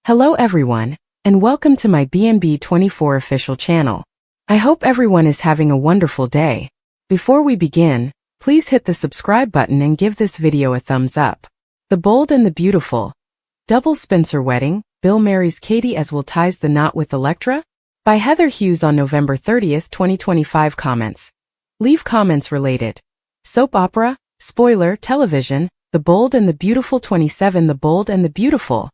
Hello everyone, and welcome to my BNB24 official channel. I hope everyone is having a wonderful day. Before we begin, please hit the subscribe button and give this video a thumbs up. The Bold and the Beautiful. Double Spencer Wedding, Bill marries Katie as Will ties the knot with Electra? By Heather Hughes on November 30th, 2025 comments. Leave comments related. Soap opera, spoiler, television, The Bold and the Beautiful 27 The Bold and the Beautiful.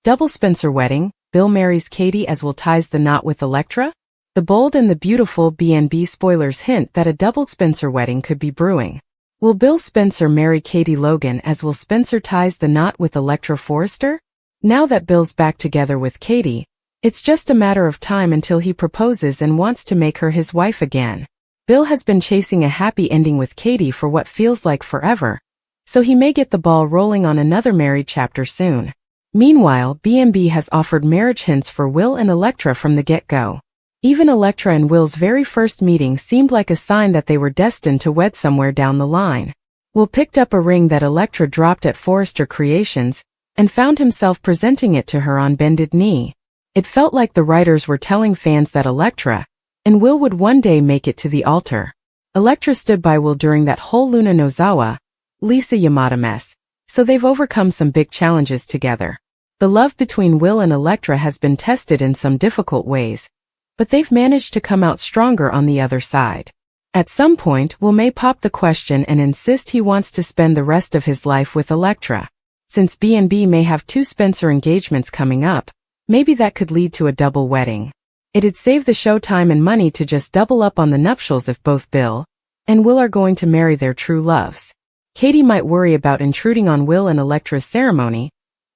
Double Spencer Wedding, Bill marries Katie as Will ties the knot with Electra? The Bold and the Beautiful BNB spoilers hint that a double Spencer wedding could be brewing. Will Bill Spencer marry Katie Logan as Will Spencer ties the knot with Electra Forrester? Now that Bill's back together with Katie, it's just a matter of time until he proposes and wants to make her his wife again. Bill has been chasing a happy ending with Katie for what feels like forever, so he may get the ball rolling on another married chapter soon. Meanwhile, BNB has offered marriage hints for Will and Electra from the get-go. Even Electra and Will's very first meeting seemed like a sign that they were destined to wed somewhere down the line. Will picked up a ring that Electra dropped at Forrester Creations and found himself presenting it to her on bended knee. It felt like the writers were telling fans that Electra and Will would one day make it to the altar. Electra stood by Will during that whole Luna Nozawa, Lisa Yamada mess, so they've overcome some big challenges together. The love between Will and Electra has been tested in some difficult ways, but they've managed to come out stronger on the other side. At some point, Will may pop the question and insist he wants to spend the rest of his life with Electra. Since BNB may have 2 Spencer engagements coming up, maybe that could lead to a double wedding. It'd save the show time and money to just double up on the nuptials if both Bill and Will are going to marry their true loves. Katie might worry about intruding on Will and Electra's ceremony,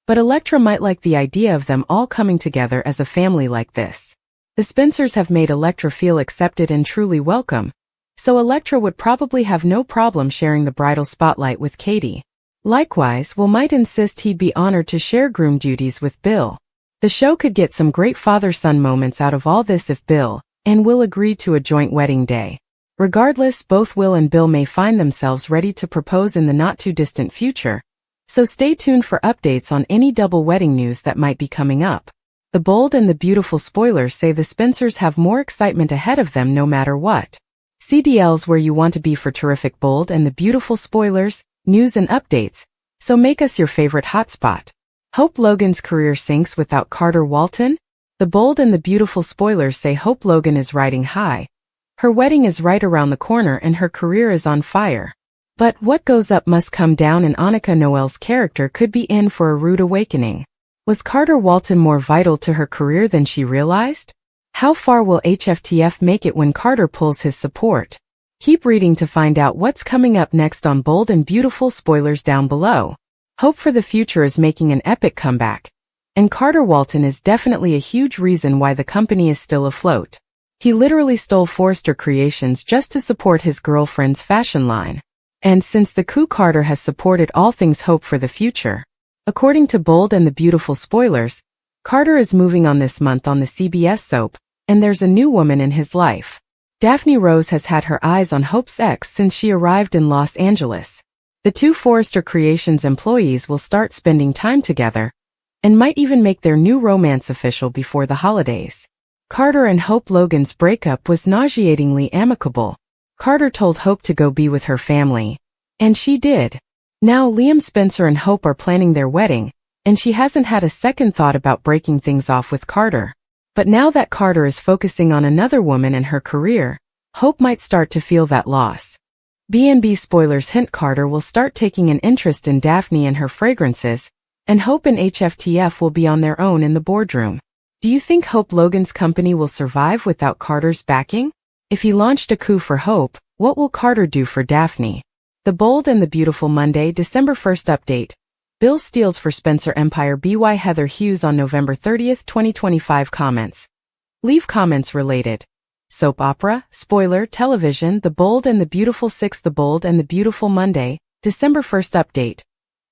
but Electra might like the idea of them all coming together as a family like this. The Spencers have made Electra feel accepted and truly welcome, so Electra would probably have no problem sharing the bridal spotlight with Katie. Likewise, Will might insist he'd be honored to share groom duties with Bill. The show could get some great father-son moments out of all this if Bill and Will agree to a joint wedding day. Regardless, both Will and Bill may find themselves ready to propose in the not-too-distant future, so stay tuned for updates on any double wedding news that might be coming up. The Bold and the Beautiful spoilers say the Spencers have more excitement ahead of them no matter what. CDL's where you want to be for terrific Bold and the Beautiful spoilers, news and updates, so make us your favorite hotspot. Hope Logan's career sinks without Carter Walton? The Bold and the Beautiful spoilers say Hope Logan is riding high. Her wedding is right around the corner and her career is on fire. But what goes up must come down and Annika Noel's character could be in for a rude awakening. Was Carter Walton more vital to her career than she realized? How far will HFTF make it when Carter pulls his support? Keep reading to find out what's coming up next on Bold and Beautiful spoilers down below. Hope for the Future is making an epic comeback, and Carter Walton is definitely a huge reason why the company is still afloat. He literally stole Forrester Creations just to support his girlfriend's fashion line. And since the coup, Carter has supported all things Hope for the Future. According to Bold and the Beautiful spoilers, Carter is moving on this month on the CBS soap, and there's a new woman in his life. Daphne Rose has had her eyes on Hope's ex since she arrived in Los Angeles. The 2 Forrester Creations employees will start spending time together, and might even make their new romance official before the holidays. Carter and Hope Logan's breakup was nauseatingly amicable. Carter told Hope to go be with her family, and she did. Now Liam Spencer and Hope are planning their wedding, and she hasn't had a second thought about breaking things off with Carter. But now that Carter is focusing on another woman and her career, Hope might start to feel that loss. BNB spoilers hint Carter will start taking an interest in Daphne and her fragrances, and Hope and HFTF will be on their own in the boardroom. Do you think Hope Logan's company will survive without Carter's backing? If he launched a coup for Hope, what will Carter do for Daphne? The Bold and the Beautiful Monday, December 1st update. Bill steals for Spencer Empire by Heather Hughes on November 30th, 2025 comments. Leave comments related. Soap opera, spoiler, television, The Bold and the Beautiful 6 The Bold and the Beautiful Monday, December 1st update.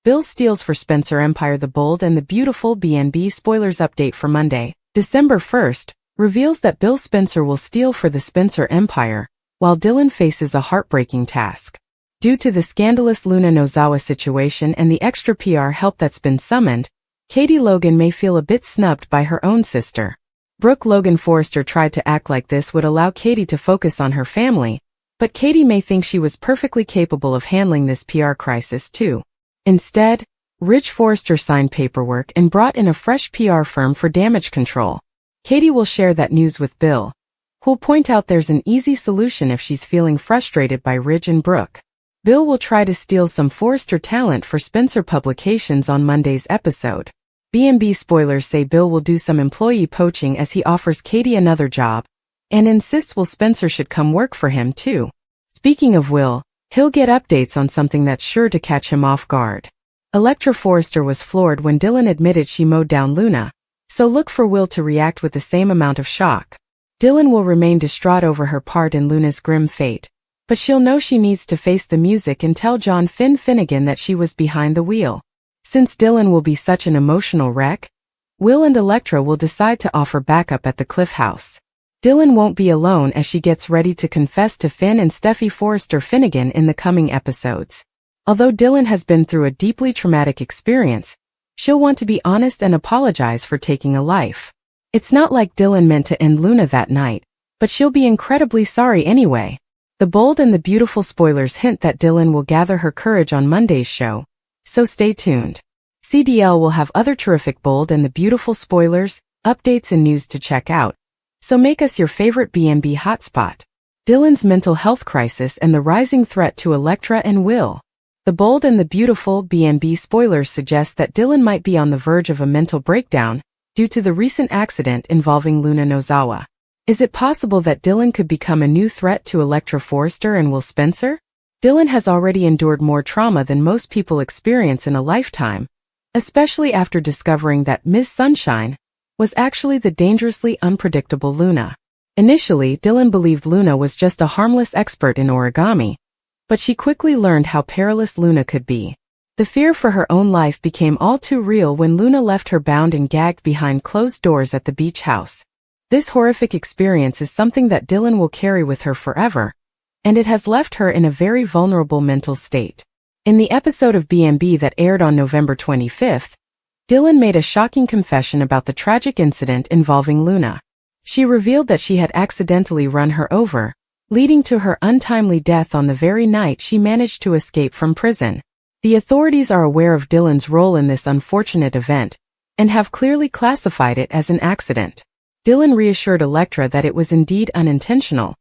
Bill steals for Spencer Empire The Bold and the Beautiful BNB spoilers update for Monday, December 1st. Reveals that Bill Spencer will steal for the Spencer Empire, while Dylan faces a heartbreaking task. Due to the scandalous Luna Nozawa situation and the extra PR help that's been summoned, Katie Logan may feel a bit snubbed by her own sister. Brooke Logan Forrester tried to act like this would allow Katie to focus on her family, but Katie may think she was perfectly capable of handling this PR crisis too. Instead, Ridge Forrester signed paperwork and brought in a fresh PR firm for damage control. Katie will share that news with Bill, who'll point out there's an easy solution if she's feeling frustrated by Ridge and Brooke. Bill will try to steal some Forrester talent for Spencer Publications on Monday's episode. B&B spoilers say Bill will do some employee poaching as he offers Katie another job, and insists Will Spencer should come work for him too. Speaking of Will, he'll get updates on something that's sure to catch him off guard. Electra Forrester was floored when Dylan admitted she mowed down Luna, so look for Will to react with the same amount of shock. Dylan will remain distraught over her part in Luna's grim fate, but she'll know she needs to face the music and tell John Finnegan that she was behind the wheel. Since Dylan will be such an emotional wreck, Will and Electra will decide to offer backup at the Cliff House. Dylan won't be alone as she gets ready to confess to Finn and Steffi Forrester Finnegan in the coming episodes. Although Dylan has been through a deeply traumatic experience, she'll want to be honest and apologize for taking a life. It's not like Dylan meant to end Luna that night, but she'll be incredibly sorry anyway. The bold and the beautiful spoilers hint that Dylan will gather her courage on Monday's show, so stay tuned. CDL will have other terrific bold and the beautiful spoilers, updates and news to check out, so make us your favorite B&B hotspot. Dylan's mental health crisis and the rising threat to Electra and Will. The bold and the beautiful B&B spoilers suggest that Dylan might be on the verge of a mental breakdown due to the recent accident involving Luna Nozawa. Is it possible that Dylan could become a new threat to Electra Forrester and Will Spencer? Dylan has already endured more trauma than most people experience in a lifetime, especially after discovering that Ms. Sunshine was actually the dangerously unpredictable Luna. Initially, Dylan believed Luna was just a harmless expert in origami, but she quickly learned how perilous Luna could be. The fear for her own life became all too real when Luna left her bound and gagged behind closed doors at the beach house. This horrific experience is something that Dylan will carry with her forever, and it has left her in a very vulnerable mental state. In the episode of B&B that aired on November 25th, Dylan made a shocking confession about the tragic incident involving Luna. She revealed that she had accidentally run her over, leading to her untimely death on the very night she managed to escape from prison. The authorities are aware of Dylan's role in this unfortunate event, and have clearly classified it as an accident. Dylan reassured Electra that it was indeed unintentional,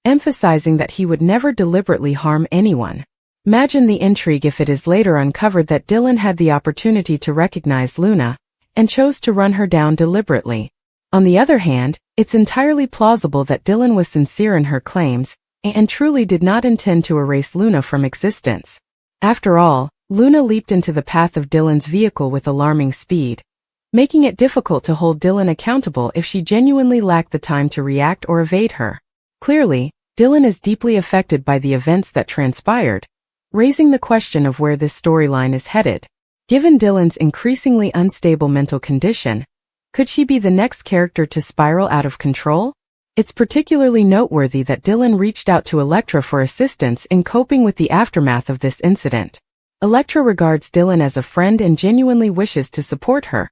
emphasizing that he would never deliberately harm anyone. Imagine the intrigue if it is later uncovered that Dylan had the opportunity to recognize Luna, and chose to run her down deliberately. On the other hand, it's entirely plausible that Dylan was sincere in her claims, and truly did not intend to erase Luna from existence. After all, Luna leaped into the path of Dylan's vehicle with alarming speed, making it difficult to hold Dylan accountable if she genuinely lacked the time to react or evade her. Clearly, Dylan is deeply affected by the events that transpired, raising the question of where this storyline is headed. Given Dylan's increasingly unstable mental condition, could she be the next character to spiral out of control? It's particularly noteworthy that Dylan reached out to Electra for assistance in coping with the aftermath of this incident. Electra regards Dylan as a friend and genuinely wishes to support her,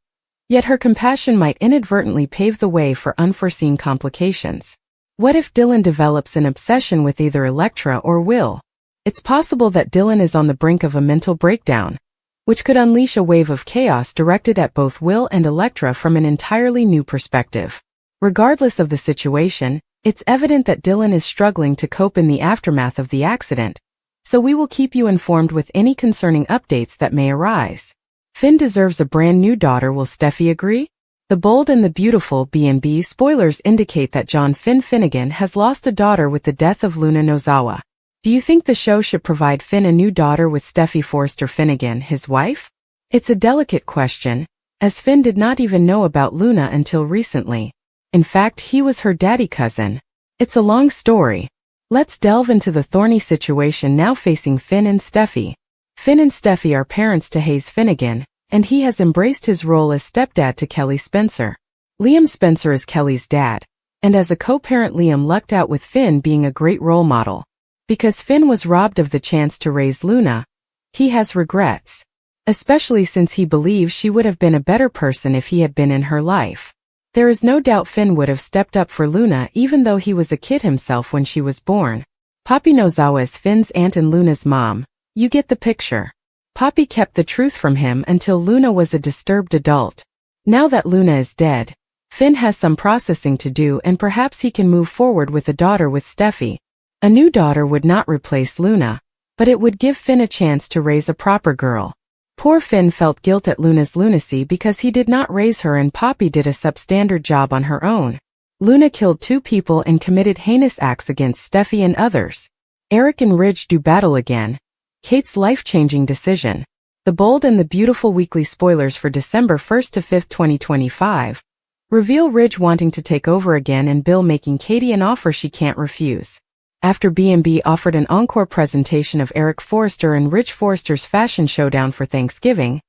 yet her compassion might inadvertently pave the way for unforeseen complications. What if Dylan develops an obsession with either Electra or Will? It's possible that Dylan is on the brink of a mental breakdown, which could unleash a wave of chaos directed at both Will and Electra from an entirely new perspective. Regardless of the situation, it's evident that Dylan is struggling to cope in the aftermath of the accident, so we will keep you informed with any concerning updates that may arise. Finn deserves a brand new daughter, will Steffi agree? The bold and the beautiful B&B spoilers indicate that John Finnegan has lost a daughter with the death of Luna Nozawa. Do you think the show should provide Finn a new daughter with Steffi Forrester Finnegan, his wife? It's a delicate question, as Finn did not even know about Luna until recently. In fact, he was her daddy cousin. It's a long story. Let's delve into the thorny situation now facing Finn and Steffi. Finn and Steffi are parents to Hayes Finnegan, and he has embraced his role as stepdad to Kelly Spencer. Liam Spencer is Kelly's dad, and as a co-parent Liam lucked out with Finn being a great role model. Because Finn was robbed of the chance to raise Luna, he has regrets. especially since he believes she would have been a better person if he had been in her life. There is no doubt Finn would have stepped up for Luna even though he was a kid himself when she was born. Poppy Nozawa is Finn's aunt and Luna's mom. You get the picture. Poppy kept the truth from him until Luna was a disturbed adult. Now that Luna is dead, Finn has some processing to do and perhaps he can move forward with a daughter with Steffi. A new daughter would not replace Luna, but it would give Finn a chance to raise a proper girl. Poor Finn felt guilt at Luna's lunacy because he did not raise her and Poppy did a substandard job on her own. Luna killed 2 people and committed heinous acts against Steffi and others. Eric and Ridge do battle again. Kate's life-changing decision. The bold and the beautiful weekly spoilers for December 1st to 5th, 2025. Reveal Ridge wanting to take over again and Bill making Katie an offer she can't refuse. After B&B offered an encore presentation of Eric Forrester and Ridge Forrester's fashion showdown for Thanksgiving,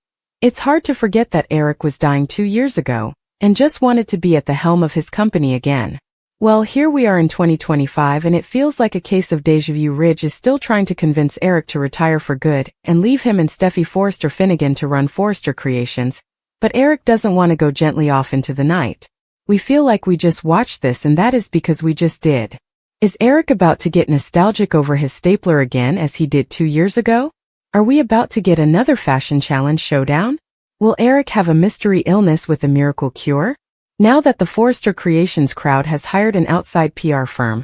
it's hard to forget that Eric was dying 2 years ago and just wanted to be at the helm of his company again. Well, here we are in 2025 and it feels like a case of déjà vu. Ridge is still trying to convince Eric to retire for good and leave him and Steffi Forrester Finnegan to run Forrester Creations, but Eric doesn't want to go gently off into the night. We feel like we just watched this and that is because we just did. Is Eric about to get nostalgic over his stapler again as he did 2 years ago? Are we about to get another fashion challenge showdown? Will Eric have a mystery illness with a miracle cure? Now that the Forrester Creations crowd has hired an outside PR firm,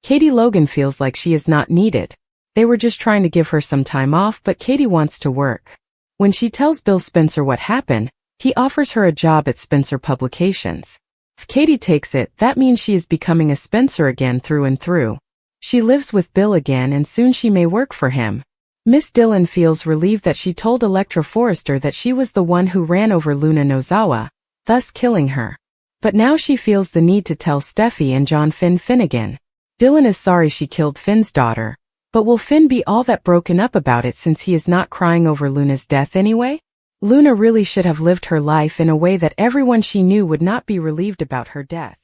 Katie Logan feels like she is not needed. They were just trying to give her some time off, but Katie wants to work. When she tells Bill Spencer what happened, he offers her a job at Spencer Publications. If Katie takes it, that means she is becoming a Spencer again through and through. She lives with Bill again and soon she may work for him. Miss Dillon feels relieved that she told Electra Forrester that she was the one who ran over Luna Nozawa, thus killing her. But now she feels the need to tell Steffi and John Finn Finnegan. Dillon is sorry she killed Finn's daughter, but will Finn be all that broken up about it since he is not crying over Luna's death anyway? Luna really should have lived her life in a way that everyone she knew would not be relieved about her death.